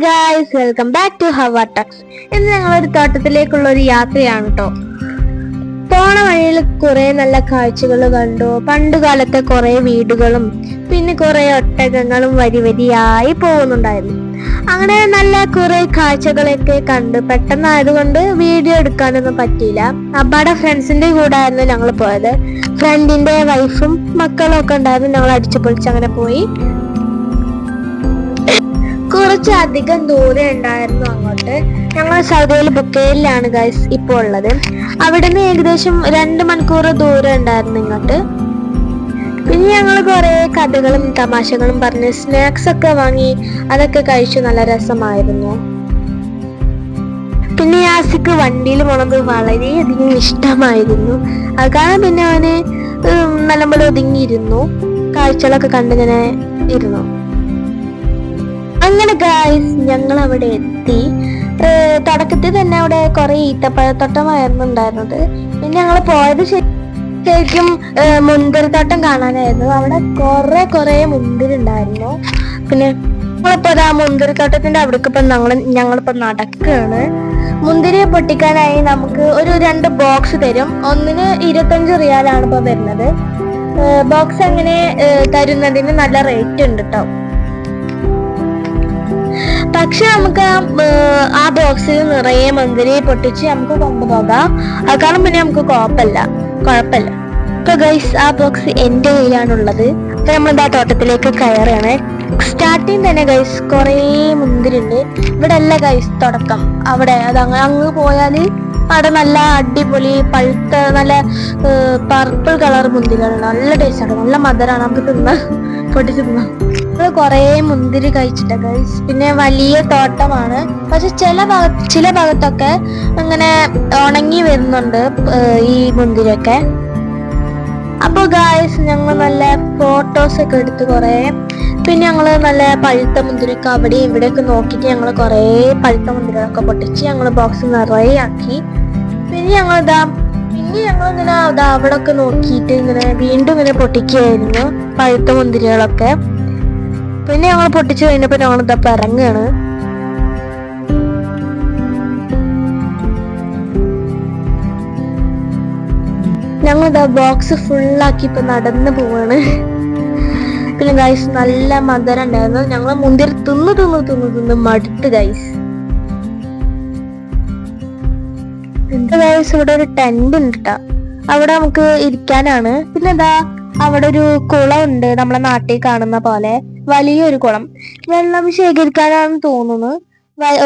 Guys, welcome back to ഹവ ടക്സ്. ഇന്ന് ഞങ്ങളൊരു തോട്ടത്തിലേക്കുള്ള ഒരു യാത്രയാണ് കേട്ടോ. പോണ വഴിയിൽ കുറെ നല്ല കാഴ്ചകൾ കണ്ടു. പണ്ടുകാലത്തെ കുറെ വീടുകളും പിന്നെ കുറെ ഒട്ടകങ്ങളും വരി വരിയായി പോകുന്നുണ്ടായിരുന്നു. അങ്ങനെ നല്ല കുറെ കാഴ്ചകളൊക്കെ കണ്ട് പെട്ടെന്നായതുകൊണ്ട് വീഡിയോ എടുക്കാനൊന്നും പറ്റിയില്ല. അബ്ബാടെ ഫ്രണ്ട്സിന്റെ കൂടെ ആയിരുന്നു ഞങ്ങൾ പോയത്. ഫ്രണ്ടിന്റെ വൈഫും മക്കളും ഒക്കെ ഉണ്ടായിരുന്നു. ഞങ്ങൾ അടിച്ചു പൊളിച്ച് അങ്ങനെ പോയി. കുറച്ചധികം ദൂരം ഉണ്ടായിരുന്നു അങ്ങോട്ട്. ഞങ്ങൾ സൗദിയിൽ ബുക്കയിലാണ് ഗൈസ് ഇപ്പോൾ ഉള്ളത്. അവിടെ നിന്ന് ഏകദേശം 2 മണിക്കൂർ ദൂരം ഉണ്ടായിരുന്നു ഇങ്ങോട്ട്. പിന്നെ ഞങ്ങൾ കുറെ കഥകളും തമാശകളും പറഞ്ഞ് സ്നാക്സ് ഒക്കെ വാങ്ങി അതൊക്കെ കഴിച്ചു. നല്ല രസമായിരുന്നു. പിന്നെ യാസിക്ക് വണ്ടിയിൽ പോണത് വളരെയധികം ഇഷ്ടമായിരുന്നു. അത് കാരണം പിന്നെ അവന് നല്ലപോലെ ഒതുങ്ങിയിരുന്നു. കാഴ്ചകളൊക്കെ കണ്ടിങ്ങനെ ഇരുന്നു. അങ്ങനെ ഗായ്സ്, ഞങ്ങൾ അവിടെ എത്തി. തുടക്കത്തിൽ തന്നെ അവിടെ കുറെ ഈത്തപ്പഴത്തോട്ടമായിരുന്നു ഉണ്ടായിരുന്നത്. പിന്നെ ഞങ്ങൾ പോയത് ശരിക്കും മുന്തിരിത്തോട്ടം കാണാനായിരുന്നു. അവിടെ കുറെ മുന്തിരി ഉണ്ടായിരുന്നു. പിന്നെ ഞങ്ങളിപ്പോ ആ മുന്തിരിത്തോട്ടത്തിന്റെ അവിടേക്ക് ഇപ്പൊ ഞങ്ങളിപ്പോ നടക്കുകയാണ്. മുന്തിരി പൊട്ടിക്കാനായി നമുക്ക് ഒരു 2 ബോക്സ് തരും. ഒന്നിന് 25 റിയാലാണ് ഇപ്പൊ വരുന്നത്. ബോക്സ് അങ്ങനെ തരുന്നതിന് നല്ല റേറ്റ് ഉണ്ട് കേട്ടോ. പക്ഷെ നമുക്ക് ആ ബോക്സിൽ നിറയെ മുന്തിരി പൊട്ടിച്ച് നമുക്ക് കൊണ്ടുപോകാം. അത് കാരണം പിന്നെ നമുക്ക് കുഴപ്പമില്ല. അപ്പൊ ഗൈസ്, ആ ബോക്സ് എന്റെ കയ്യിലാണുള്ളത്. അപ്പൊ നമ്മൾ ആ തോട്ടത്തിലേക്ക് കയറുകയാണ്. സ്റ്റാർട്ടിങ് തന്നെ ഗൈസ് കൊറേ മുന്തിരി ഉണ്ട്. ഇവിടെ അല്ല ഗൈസ് തുടക്കം, അവിടെ അത് അങ്ങ് പോയാല് അവിടെ നല്ല അടിപൊളി പഴുത്ത നല്ല പർപ്പിൾ കളർ മുന്തിരിയാണ്. നല്ല ടേസ്റ്റാണ്, നല്ല മധുരമാണ്. നമുക്ക് പൊട്ടിച്ച് തിന്നാം. കൊറേ മുന്തിരി കഴിച്ചിട്ട ഗൈസ്. പിന്നെ വലിയ തോട്ടമാണ്. പക്ഷെ ചില ഭാഗത്തൊക്കെ അങ്ങനെ ഉണങ്ങി വരുന്നുണ്ട് ഈ മുന്തിരിയൊക്കെ. അപ്പൊ ഗൈസ്, ഞങ്ങൾ നല്ല ഫോട്ടോസ് ഒക്കെ എടുത്ത് കുറെ. പിന്നെ ഞങ്ങള് നല്ല പഴുത്ത മുന്തിരിയൊക്കെ അവിടെ ഇവിടെയൊക്കെ നോക്കിയിട്ട് ഞങ്ങൾ കുറെ പഴുത്ത മുന്തിരികളൊക്കെ പൊട്ടിച്ച് ഞങ്ങൾ ബോക്സ് നിറയെ ആക്കി. പിന്നെ ഞങ്ങളിങ്ങനെ അവിടെ ഒക്കെ നോക്കിയിട്ട് ഇങ്ങനെ വീണ്ടും ഇങ്ങനെ പൊട്ടിക്കുകയായിരുന്നു പഴുത്ത മുന്തിരികളൊക്കെ. പിന്നെ ഞങ്ങൾ പൊട്ടിച്ചു കഴിഞ്ഞപ്പോ ഞങ്ങളിതപ്പോ ഇറങ്ങുകയാണ്. ഞങ്ങളിതാ ബോക്സ് ഫുള്ളാക്കി ഇപ്പൊ നടന്നു പോവാണ്. പിന്നെ ഗൈസ്, നല്ല മധുരം ഉണ്ടായിരുന്നു. ഞങ്ങൾ മുന്തിരി തിന്ന് മടുത്ത് ഗൈസ്. ഗൈസ്, ഇവിടെ ഒരു ടെന്റ് ഉണ്ട് കേട്ടോ. അവിടെ നമുക്ക് ഇരിക്കാനാണ്. പിന്നെ എന്താ, അവിടെ ഒരു കുളം ഉണ്ട്, നമ്മളെ നാട്ടിൽ കാണുന്ന പോലെ വലിയൊരു കുളം. വെള്ളം ശേഖരിക്കാനാണെന്ന് തോന്നുന്നു.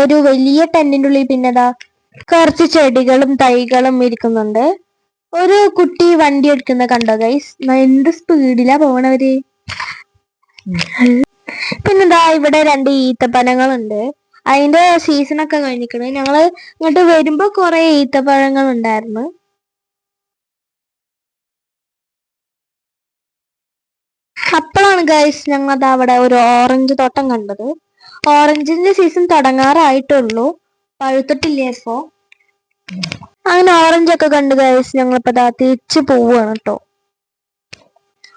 ഒരു വലിയ ടെന്റിന്റെ ഉള്ളിൽ പിന്നെതാ കുറച്ച് ചെടികളും തൈകളും ഇരിക്കുന്നുണ്ട്. ഒരു കുട്ടി വണ്ടി എടുക്കുന്ന കണ്ടോ ഗൈസ്? എന്ത് സ്പീഡിലാ പോണവര്. പിന്നെന്താ, ഇവിടെ 2 ഈത്തപ്പനങ്ങളുണ്ട്. അതിന്റെ സീസണൊക്കെ കഴിഞ്ഞിരിക്കണ്. ഞങ്ങള് ഇങ്ങോട്ട് വരുമ്പോ കുറെ ഈത്തപ്പഴങ്ങൾ ഉണ്ടായിരുന്നു. അപ്പോഴാണ് ഗൈസ് ഞങ്ങളത് അവിടെ ഒരു ഓറഞ്ച് തോട്ടം കണ്ടത്. ഓറഞ്ചിന്റെ സീസൺ തുടങ്ങാറായിട്ടുള്ളൂ, പഴുത്തിട്ടില്ലേ ഇപ്പോ. അങ്ങനെ ഓറഞ്ച് ഒക്കെ കണ്ട് ഗൈസ് ഞങ്ങളിപ്പോ തിരിച്ചു പോവുകയാണ് കേട്ടോ.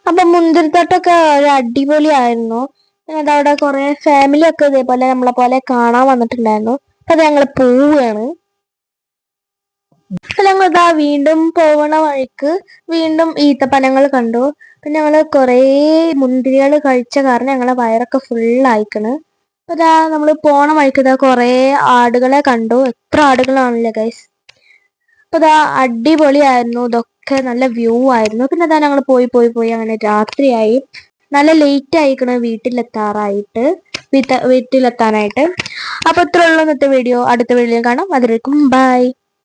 അപ്പൊ മുന്തിരിത്തോട്ടൊക്കെ ഒരു അടിപൊളിയായിരുന്നു. അതവിടെ കുറെ ഫാമിലി ഒക്കെ ഇതേപോലെ നമ്മളെ പോലെ കാണാൻ വന്നിട്ടുണ്ടായിരുന്നു. അപ്പൊ അത് ഞങ്ങള് പോവുകയാണ്. ഞങ്ങളിതാ വീണ്ടും പോവണ വഴിക്ക് വീണ്ടും ഈത്തപ്പനങ്ങൾ കണ്ടു. പിന്നെ ഞങ്ങള് കൊറേ മുന്തിരികൾ കഴിച്ച കാരണം ഞങ്ങളെ വയറൊക്കെ ഫുള്ളായിക്കണ്. അപ്പൊ ഇതാ നമ്മള് പോണ വഴിക്ക് ഇതാ കൊറേ ആടുകളെ കണ്ടു. എത്ര ആടുകളാണല്ലേ ഗൈസ്. അപ്പൊ ഇതാ അടിപൊളിയായിരുന്നു. ഇതൊക്കെ നല്ല വ്യൂ ആയിരുന്നു. പിന്നെ ഇതാ ഞങ്ങൾ പോയി അങ്ങനെ രാത്രിയായി. നല്ല ലേറ്റ് ആയിക്കണ് വീട്ടിലെത്താനായിട്ട്. അപ്പൊ ഇത്ര ഉള്ളൂ ഇന്നത്തെ വീഡിയോ. അടുത്ത വീഡിയോ കാണാം. അതിലേക്കും ബൈ.